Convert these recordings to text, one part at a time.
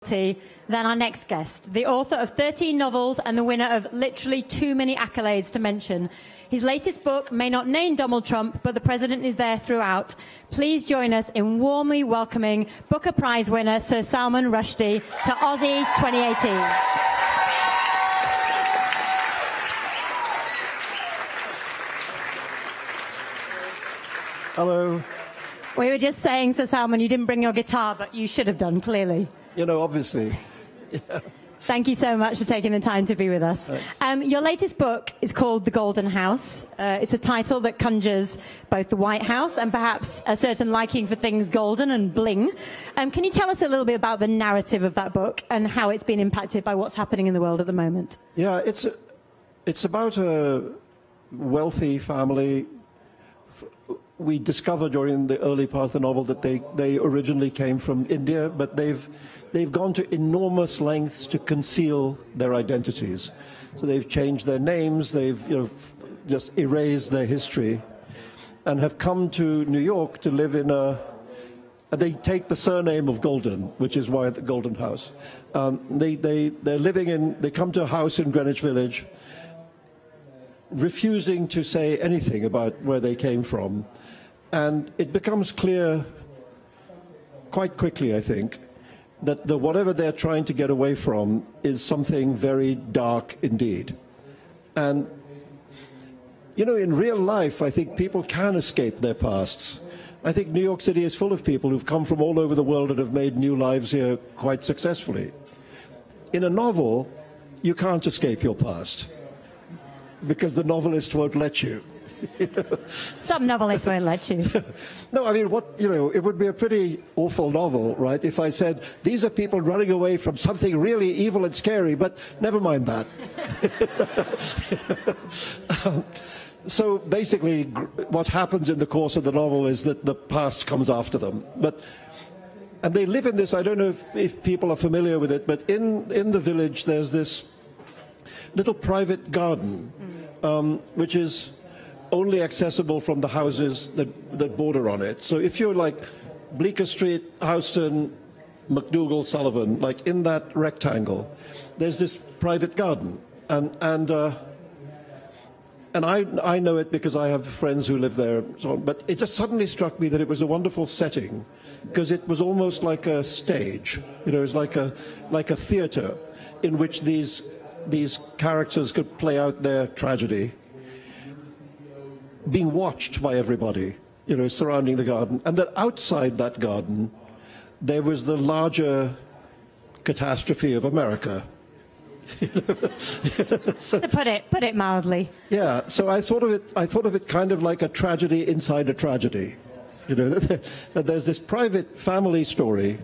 than our next guest, the author of 13 novels and the winner of literally too many accolades to mention. His latest book may not name Donald Trump, but the president is there throughout. Please join us in warmly welcoming Booker Prize winner Sir Salman Rushdie to OZY 2018. Hello. We were just saying, Sir Salman, you didn't bring your guitar, but you should have done, clearly. You know, obviously. Yeah. Thank you so much for taking the time to be with us. Your latest book is called The Golden House. It's a title that conjures both the White House and perhaps a certain liking for things golden and bling. Can you tell us a little bit about the narrative of that book and how it's been impacted by what's happening in the world at the moment? Yeah, it's about a wealthy family. We discover during the early part of the novel that they originally came from India, but they've gone to enormous lengths to conceal their identities. So they've changed their names, they've just erased their history, and have come to New York to live in they take the surname of Golden, which is why the Golden House. They come to a house in Greenwich Village, refusing to say anything about where they came from. And it becomes clear quite quickly, I think, that whatever they're trying to get away from is something very dark indeed. And, in real life, I think people can escape their pasts. I think New York City is full of people who've come from all over the world and have made new lives here quite successfully. In a novel, you can't escape your past, because the novelist won't let you. Some novelists won't let you. No, I mean, it would be a pretty awful novel, right, if I said, these are people running away from something really evil and scary, but never mind that. So basically, what happens in the course of the novel is that the past comes after them. And they live in this, I don't know if people are familiar with it, but in the village there's this little private garden, which is only accessible from the houses that border on it. So if you're like Bleecker Street, Houston, McDougal, Sullivan, like in that rectangle, there's this private garden. And I know it because I have friends who live there. But it just suddenly struck me that it was a wonderful setting, because it was almost like a stage. It was like a theater in which these characters could play out their tragedy, being watched by everybody, surrounding the garden. And that outside that garden, there was the larger catastrophe of America. So, to put it mildly. Yeah, so I thought of it kind of like a tragedy inside a tragedy. That there's this private family story,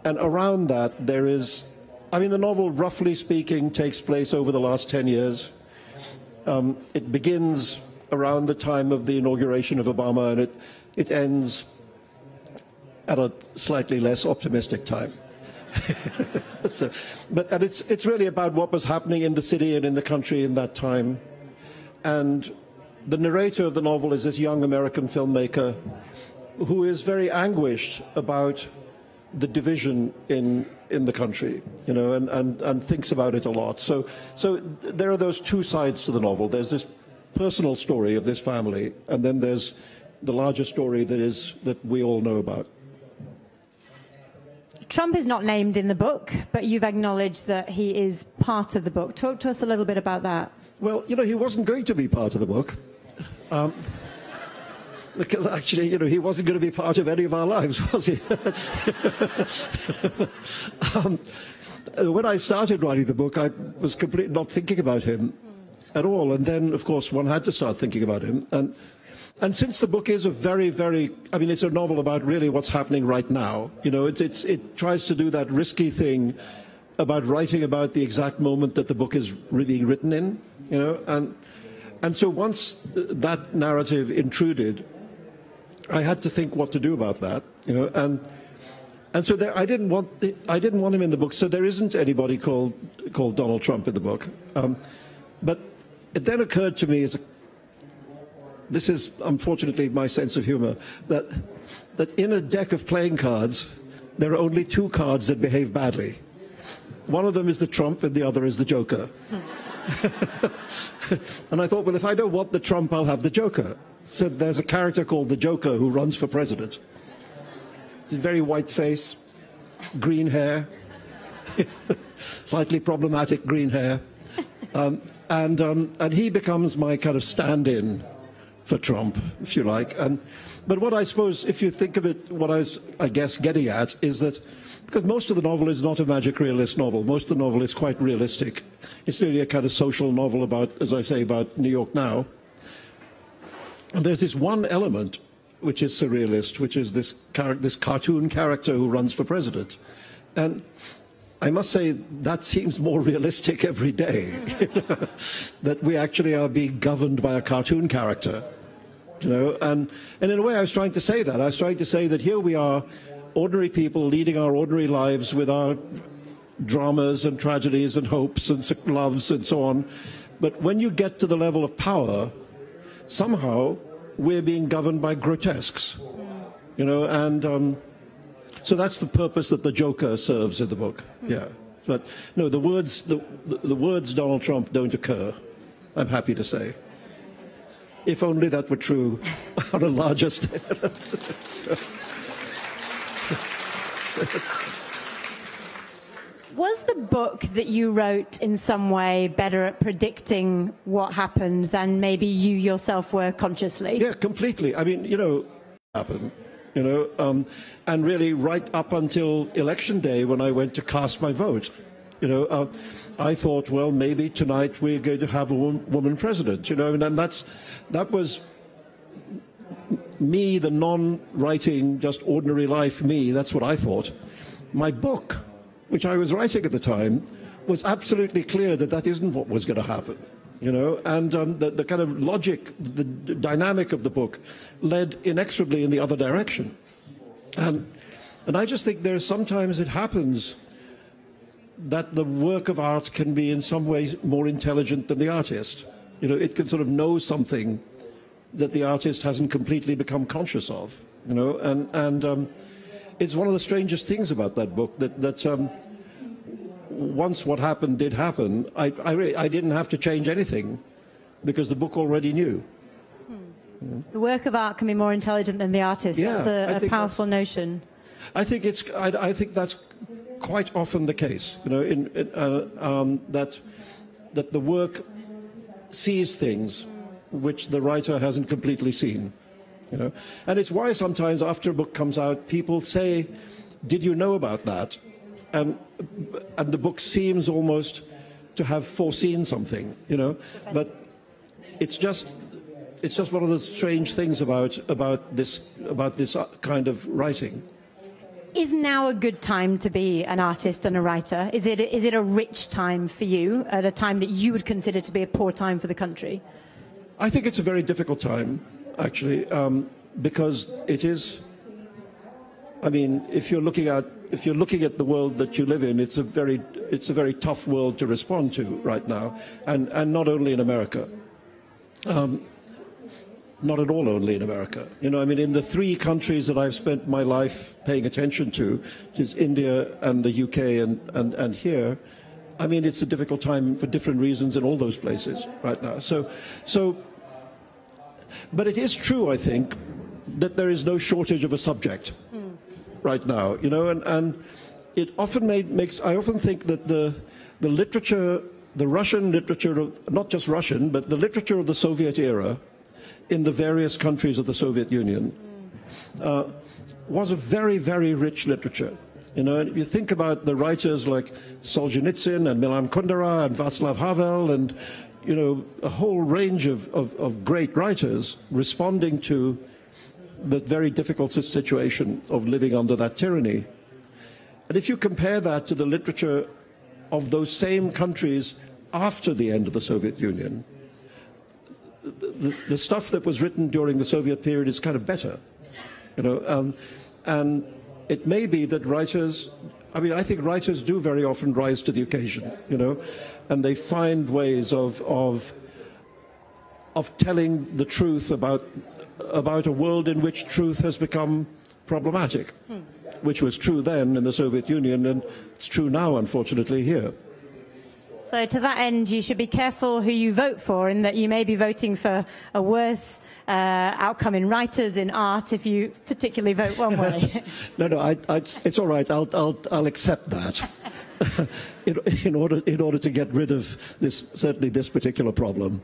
and around that there is, the novel, roughly speaking, takes place over the last 10 years. It begins around the time of the inauguration of Obama, and it ends at a slightly less optimistic time. But it's really about what was happening in the city and in the country in that time. And the narrator of the novel is this young American filmmaker who is very anguished about the division in the country, and thinks about it a lot. So there are those two sides to the novel. There's this personal story of this family, and then there's the larger story that we all know about. Trump is not named in the book, but you've acknowledged that he is part of the book. Talk to us a little bit about that. Well, he wasn't going to be part of the book. Because actually, he wasn't going to be part of any of our lives, was he? When I started writing the book, I was completely not thinking about him at all. And then, of course, one had to start thinking about him. And since the book is a very, very, it's a novel about really what's happening right now. It tries to do that risky thing about writing about the exact moment that the book is being written in, and so once that narrative intruded, I had to think what to do about that, and so I didn't want him in the book. So there isn't anybody called Donald Trump in the book. But it then occurred to me, this is unfortunately my sense of humor, that in a deck of playing cards there are only two cards that behave badly. One of them is the Trump and the other is the Joker. And I thought, well, if I don't want the Trump, I'll have the Joker. So there's a character called the Joker who runs for president. He's a very white face, green hair, slightly problematic green hair. And he becomes my kind of stand-in for Trump, if you like. But what I suppose, if you think of it, what I guess, getting at is that because most of the novel is not a magic realist novel. Most of the novel is quite realistic. It's really a kind of social novel about, as I say, about New York now. And there's this one element which is surrealist, which is this cartoon character who runs for president. And I must say that seems more realistic every day, that we actually are being governed by a cartoon character. And in a way I was trying to say that. I was trying to say that here we are, ordinary people leading our ordinary lives with our dramas and tragedies and hopes and loves and so on. But when you get to the level of power, somehow we're being governed by grotesques. So that's the purpose that the Joker serves in the book. Yeah. But no, the words Donald Trump don't occur, I'm happy to say. If only that were true on a larger scale. Was the book that you wrote in some way better at predicting what happened than maybe you yourself were consciously? Yeah, completely. I mean, happened, and really right up until election day when I went to cast my vote, I thought, well, maybe tonight we're going to have a woman president, and that was me, the non-writing, just ordinary life me. That's what I thought. My book, which I was writing at the time, was absolutely clear that that isn't what was going to happen, and the kind of logic, the dynamic of the book led inexorably in the other direction. And I just think sometimes it happens that the work of art can be in some ways more intelligent than the artist. It can sort of know something that the artist hasn't completely become conscious of, and it's one of the strangest things about that book that once what happened did happen, I didn't have to change anything because the book already knew. The work of art can be more intelligent than the artist. Yeah, that's a powerful notion. I think that's quite often the case, that the work sees things which the writer hasn't completely seen. And it's why sometimes after a book comes out, people say, "Did you know about that?" And the book seems almost to have foreseen something, But it's just one of the strange things about this kind of writing. Is now a good time to be an artist and a writer? Is it a rich time for you at a time that you would consider to be a poor time for the country? I think it's a very difficult time, actually, because it is. I mean, if you're looking at the world that you live in, it's a very tough world to respond to right now, and not only in America. Not at all only in America. I mean, in the three countries that I've spent my life paying attention to, which is India and the UK and here, I mean, it's a difficult time for different reasons in all those places right now. But it is true, I think, that there is no shortage of a subject right now, and it often I often think that the literature, the Russian literature, not just Russian, but the literature of the Soviet era, in the various countries of the Soviet Union, was a very, very rich literature. And you think about the writers like Solzhenitsyn and Milan Kundera and Václav Havel and, a whole range of great writers responding to the very difficult situation of living under that tyranny. And if you compare that to the literature of those same countries after the end of the Soviet Union, the stuff that was written during the Soviet period is kind of better, and it may be that writers, I mean, I think writers do very often rise to the occasion, and they find ways of telling the truth about a world in which truth has become problematic. which was true then in the Soviet Union, and it's true now, unfortunately, here. So to that end, you should be careful who you vote for, in that you may be voting for a worse outcome in writers, in art, if you particularly vote one way. No, it's all right. I'll accept that in order to get rid of certainly this particular problem.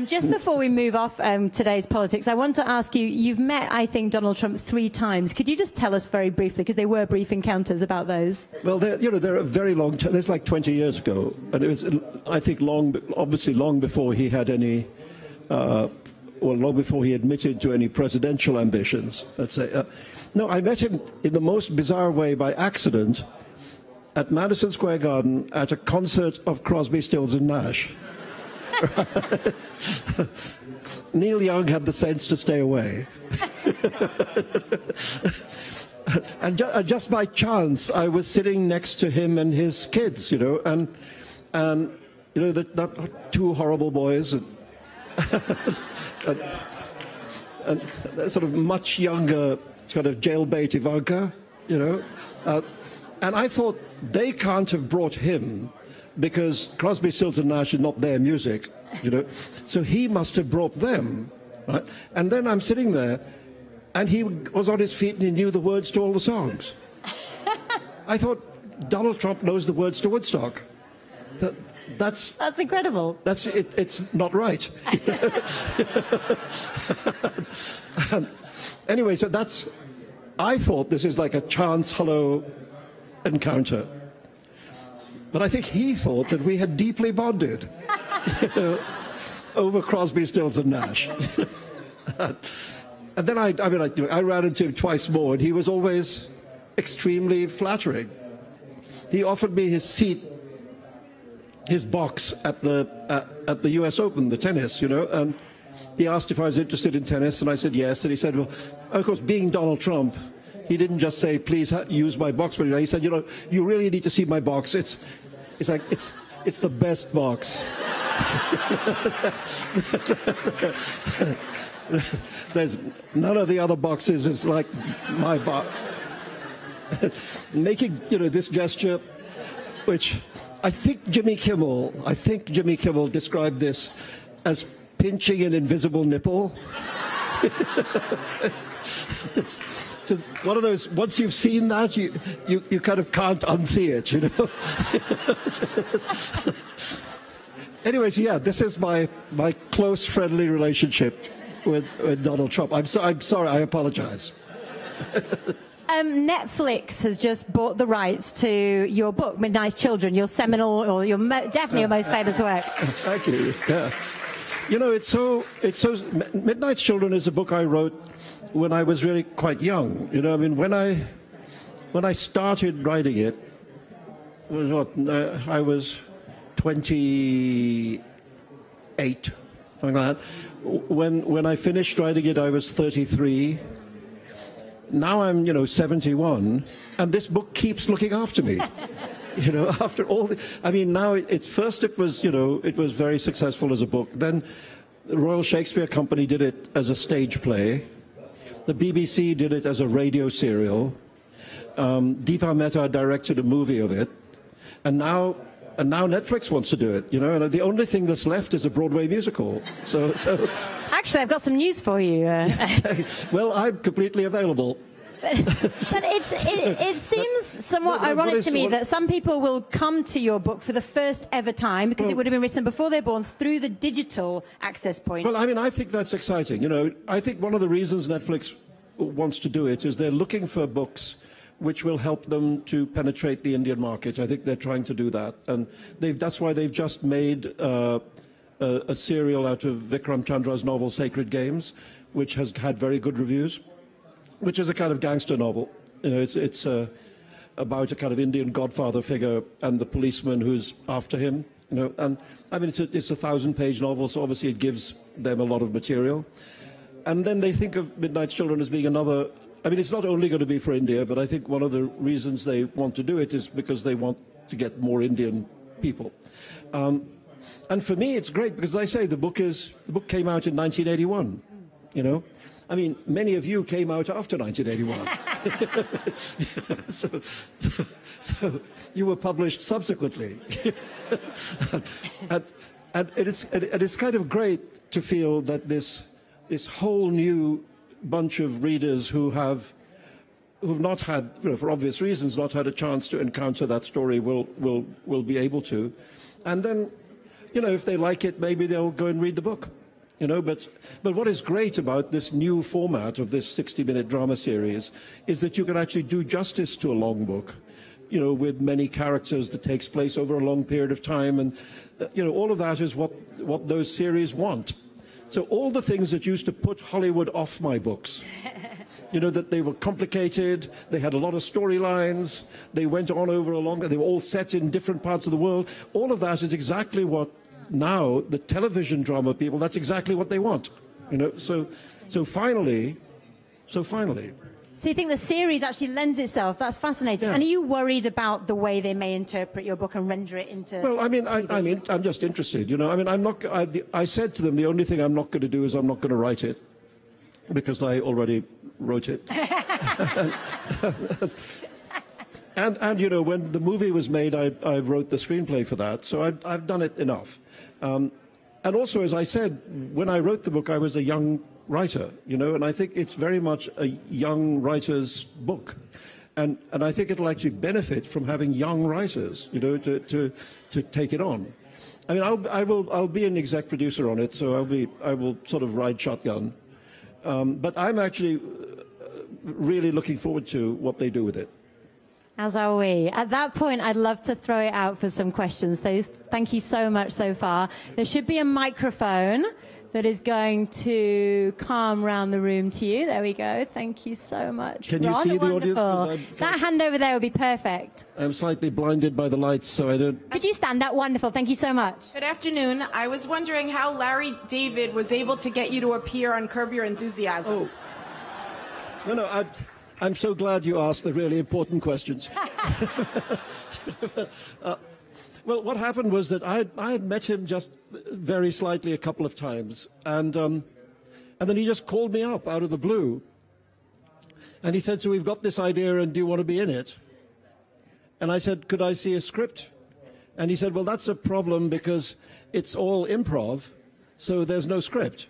Just before we move off today's politics, I want to ask you, you've met, I think, Donald Trump 3 times. Could you just tell us very briefly, because they were brief encounters, about those? Well, they're a very long time. It's like 20 years ago. And it was, I think, obviously long before he had any, long before he admitted to any presidential ambitions, let's say. No, I met him in the most bizarre way by accident at Madison Square Garden at a concert of Crosby, Stills and Nash. Neil Young had the sense to stay away. And just by chance, I was sitting next to him and his kids, and the 2 horrible boys, and sort of much younger, kind of jailbait Ivanka, and I thought, they can't have brought him, because Crosby, Stills and Nash is not their music, so he must have brought them, right? And then I'm sitting there, and he was on his feet and he knew the words to all the songs. I thought, Donald Trump knows the words to Woodstock. That's incredible. That's it. It's not right. Anyway, so I thought this is like a chance hello encounter. But I think he thought that we had deeply bonded over Crosby, Stills and Nash. And then I ran into him twice more, and he was always extremely flattering. He offered me his seat, his box at the U.S. Open, the tennis, and he asked if I was interested in tennis, and I said yes. And he said, well, of course, being Donald Trump, he didn't just say, please use my box for you. He said, you really need to see my box. It's the best box. There's none of the other boxes is like my box. Making this gesture, which I think Jimmy Kimmel described this as pinching an invisible nipple. It's just one of those, once you've seen that, you kind of can't unsee it, Anyways, yeah, this is my close, friendly relationship with Donald Trump. I'm sorry, I apologize. Netflix has just bought the rights to your book, Midnight's Children, your seminal, or definitely your most famous work. Thank you. Yeah. It's so. Midnight's Children is a book I wrote when I was really quite young. When I started writing it, I was 28, something like that. When I finished writing it, I was 33. Now I'm, 71, and this book keeps looking after me. After all now it was very successful as a book. Then the Royal Shakespeare Company did it as a stage play. The BBC did it as a radio serial. Deepa Mehta directed a movie of it. And now Netflix wants to do it, and the only thing that's left is a Broadway musical. So actually, I've got some news for you. Well, I'm completely available. But it seems somewhat ironic to me that some people will come to your book for the first ever time, because it would have been written before they're born, through the digital access point. Well, I think that's exciting. I think one of the reasons Netflix wants to do it is they're looking for books which will help them to penetrate the Indian market. I think they're trying to do that. And that's why they've just made a serial out of Vikram Chandra's novel Sacred Games, which has had very good reviews, which is a kind of gangster novel. It's about a kind of Indian godfather figure and the policeman who's after him. And it's a 1,000-page novel, so obviously it gives them a lot of material. And then they think of Midnight's Children as being another. It's not only going to be for India, but I think one of the reasons they want to do it is because they want to get more Indian people. And for me, it's great because, as I say, the book came out in 1981. Many of you came out after 1981. So you were published subsequently. and it's kind of great to feel that this whole new bunch of readers who've not had, for obvious reasons, not had a chance to encounter that story will be able to. And then, if they like it, maybe they'll go and read the book. But what is great about this new format of this 60-minute drama series is that you can actually do justice to a long book, with many characters that takes place over a long period of time. And, all of that is what those series want. So all the things that used to put Hollywood off my books, that they were complicated, they had a lot of storylines, they went on over they were all set in different parts of the world. All of that is exactly what now the television drama people, that's exactly what they want. So finally. So you think the series actually lends itself? That's fascinating. Yeah. And are you worried about the way they may interpret your book and render it into? Well, I'm just interested. I'm not. I said to them, the only thing I'm not going to do is I'm not going to write it, because I already wrote it. and when the movie was made, I wrote the screenplay for that. So I've done it enough. And also, as I said, when I wrote the book, I was a young writer, and I think it's very much a young writer's book. And I think it'll actually benefit from having young writers, to take it on. I mean, I'll be an exec producer on it, so I will sort of ride shotgun. But I'm actually really looking forward to what they do with it. As are we. At that point, I'd love to throw it out for some questions. Thank you so much so far. There should be a microphone that is going to come round the room to you. There we go. Thank you so much. Can you see the audience? That hand over there would be perfect. I'm slightly blinded by the lights, so I don't... Could you stand up? Wonderful. Thank you so much. Good afternoon. I was wondering how Larry David was able to get you to appear on Curb Your Enthusiasm. Oh. No, I'm so glad you asked the really important questions. Well, what happened was that I had met him just very slightly a couple of times, and then he just called me up out of the blue, and he said, "So we've got this idea, and do you want to be in it?" And I said, "Could I see a script?" And he said, "Well, that's a problem because it's all improv, so there's no script."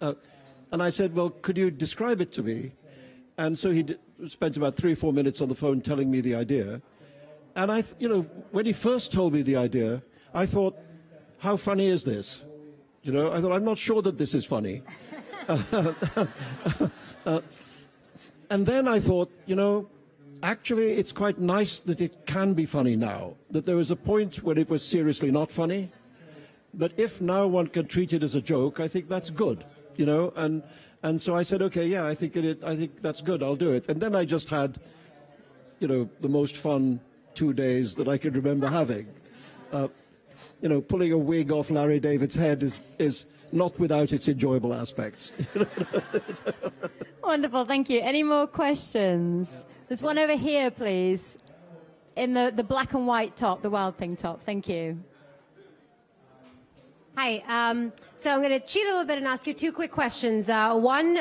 And I said, "Well, could you describe it to me?" And so he spent about 3 or 4 minutes on the phone telling me the idea. And when he first told me the idea, I thought, how funny is this? I thought, I'm not sure that this is funny. And then I thought, actually, it's quite nice that it can be funny now, that there was a point when it was seriously not funny. But if now one can treat it as a joke, I think that's good, And so I said, okay, yeah, I think that's good. I'll do it. And then I just had, the most fun 2 days that I could remember having. Pulling a wig off Larry David's head is not without its enjoyable aspects. Wonderful, thank you. Any more questions? There's one over here, please, in the black and white top, the Wild Thing top. Thank you. Hi. So I'm going to cheat a little bit and ask you 2 quick questions. One,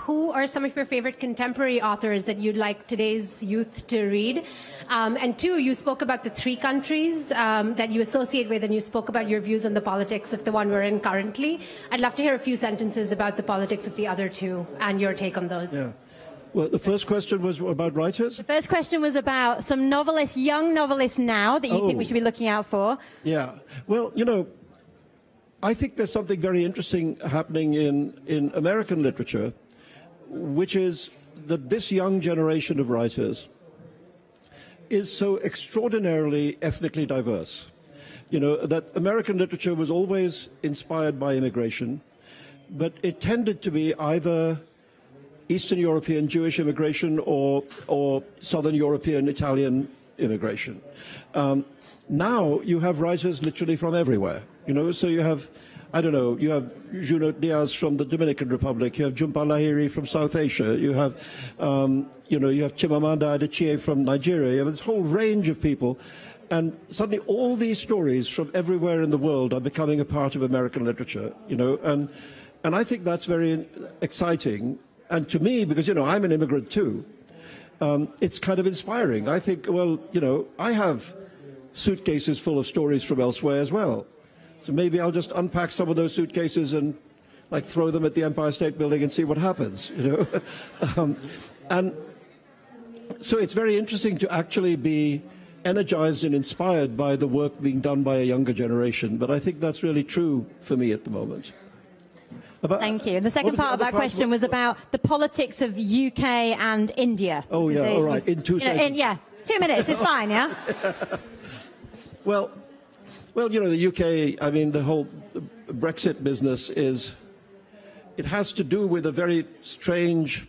who are some of your favorite contemporary authors that you'd like today's youth to read? And 2, you spoke about the 3 countries that you associate with, and you spoke about your views on the politics of the one we're in currently. I'd love to hear a few sentences about the politics of the other 2 and your take on those. Yeah. Well, the first question was about writers? The first question was about some novelists, young novelists now that you think we should be looking out for. Yeah. Well, I think there's something very interesting happening in American literature, which is that this young generation of writers is so extraordinarily ethnically diverse. That American literature was always inspired by immigration, but it tended to be either Eastern European Jewish immigration or Southern European Italian immigration. Now you have writers literally from everywhere. So you have, you have Junot Diaz from the Dominican Republic, you have Jhumpa Lahiri from South Asia, you have, you have Chimamanda Adichie from Nigeria, you have this whole range of people, and suddenly all these stories from everywhere in the world are becoming a part of American literature, and I think that's very exciting, and to me, because, I'm an immigrant too, it's kind of inspiring. I think, well, you know, I have suitcases full of stories from elsewhere as well. So maybe I'll just unpack some of those suitcases and like throw them at the Empire State Building and see what happens, you know. And so it's very interesting to actually be energized and inspired by the work being done by a younger generation. But I think that's really true for me at the moment. Thank you. And the second part of that question was about the politics of UK and India. Oh, yeah, all right, in 2 seconds. Yeah, 2 minutes, it's fine, yeah? Well, you know, the UK, I mean, the whole Brexit business it has to do with a very strange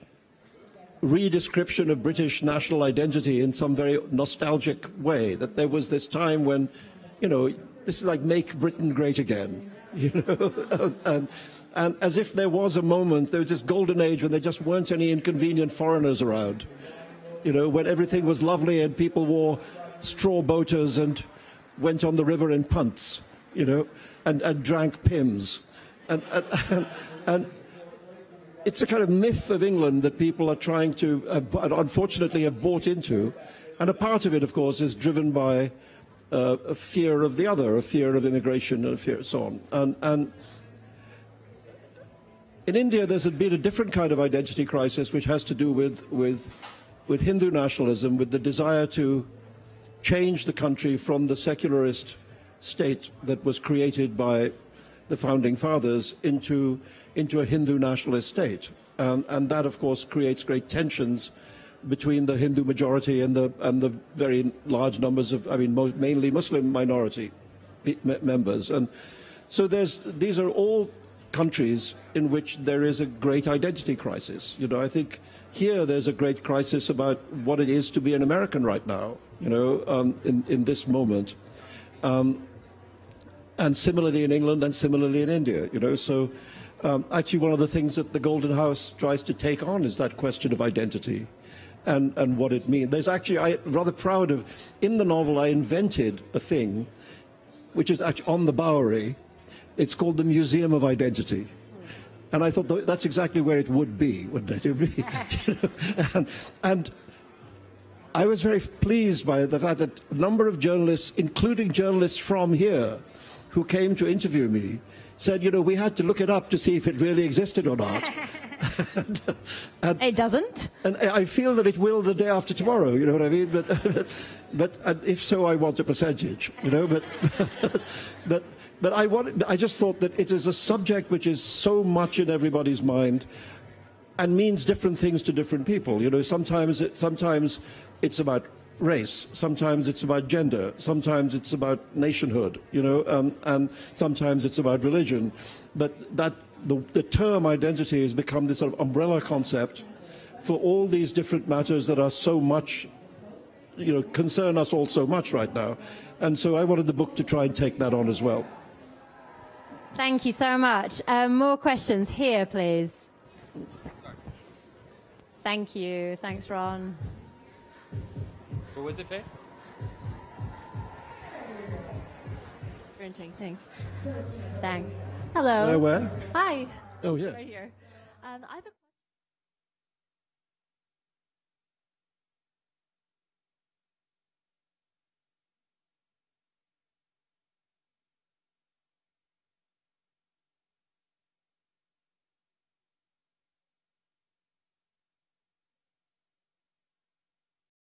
redescription of British national identity in some very nostalgic way, that there was this time when, you know, this is like make Britain great again, you know, and as if there was a moment, there was this golden age when there just weren't any inconvenient foreigners around, you know, when everything was lovely and people wore straw boaters and went on the river in punts, you know, and drank Pimm's. And it's a kind of myth of England that people are trying to, unfortunately, have bought into. And a part of it, of course, is driven by a fear of the other, a fear of immigration, and a fear so on. And in India, there's been a different kind of identity crisis, which has to do with Hindu nationalism, with the desire to change the country from the secularist state that was created by the founding fathers into a Hindu nationalist state. And that, of course, creates great tensions between the Hindu majority and the very large numbers of, I mean, mainly Muslim minority members. And so these are all countries in which there is a great identity crisis. You know, I think here there's a great crisis about what it is to be an American right now, you know, in this moment. And similarly in England and similarly in India, you know. So actually one of the things that the Golden House tries to take on is that question of identity and what it means. There's actually, I'm rather proud of, in the novel I invented a thing which is actually on the Bowery. It's called the Museum of Identity. And I thought that's exactly where it would be, wouldn't it? And I was very pleased by the fact that a number of journalists, including journalists from here, who came to interview me, said, you know, we had to look it up to see if it really existed or not. and it doesn't? And I feel that it will the day after tomorrow, you know what I mean? But if so, I want a percentage, you know? But I just thought that it is a subject which is so much in everybody's mind and means different things to different people. You know, sometimes it's about race, sometimes it's about gender, sometimes it's about nationhood, you know, and sometimes it's about religion. But the term identity has become this sort of umbrella concept for all these different matters that are so much, you know, concern us all so much right now. And so I wanted the book to try and take that on as well. Thank you so much. More questions here, please. Thank you. Thanks, Ron. What was it, Fay? Thanks. Thanks. Hello. Where? Hi. Oh, yeah. Right here. I have a